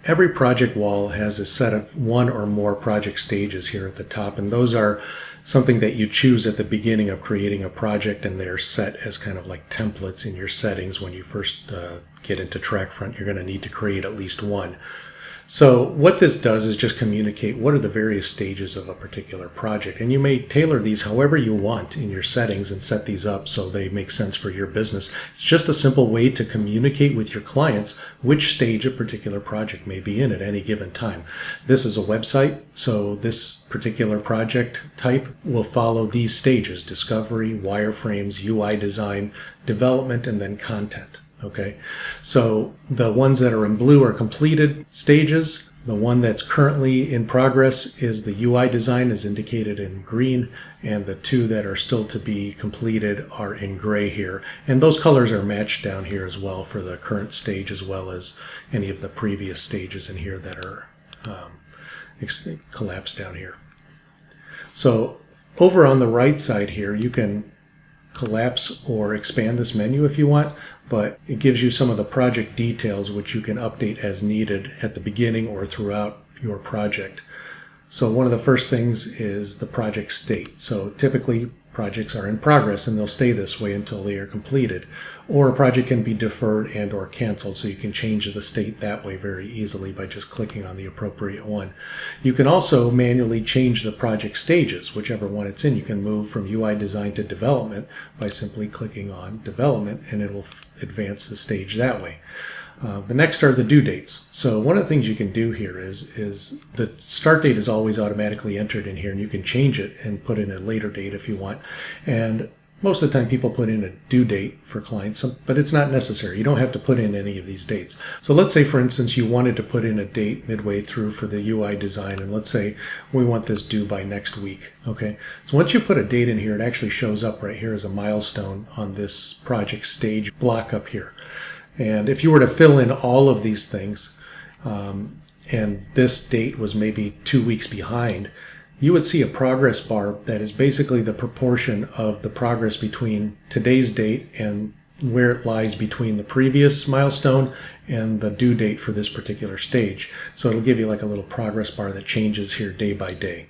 every project wall has a set of one or more project stages here at the top, and those are something that you choose at the beginning of creating a project, and they're set as kind of like templates in your settings. When you first get into Trackfront, you're going to need to create at least one. So what this does is just communicate what are the various stages of a particular project, and you may tailor these however you want in your settings and set these up so they make sense for your business. It's just a simple way to communicate with your clients which stage a particular project may be in at any given time. This is a website, so this particular project type will follow these stages: discovery, wireframes, UI design, development, and then content. Okay, so the ones that are in blue are completed stages. The one that's currently in progress is the UI design, is indicated in green, and the two that are still to be completed are in gray here. And those colors are matched down here as well for the current stage, as well as any of the previous stages in here that are collapsed down here. So over on the right side here, you can collapse or expand this menu if you want, but it gives you some of the project details which you can update as needed at the beginning or throughout your project. So one of the first things is the project state. So typically projects are in progress and they'll stay this way until they are completed. Or a project can be deferred and or canceled, so you can change the state that way very easily by just clicking on the appropriate one. You can also manually change the project stages, whichever one it's in. You can move from UI design to development by simply clicking on development, and it will advance the stage that way. The next are the due dates. So one of the things you can do here is the start date is always automatically entered in here, and you can change it and put in a later date if you want. And most of the time people put in a due date for clients, but it's not necessary. You don't have to put in any of these dates. So let's say, for instance, you wanted to put in a date midway through for the UI design, and let's say we want this due by next week. Okay, so once you put a date in here, it actually shows up right here as a milestone on this project stage block up here. And if you were to fill in all of these things, and this date was maybe 2 weeks behind, you would see a progress bar that is basically the proportion of the progress between today's date and where it lies between the previous milestone and the due date for this particular stage. So it'll give you like a little progress bar that changes here day by day.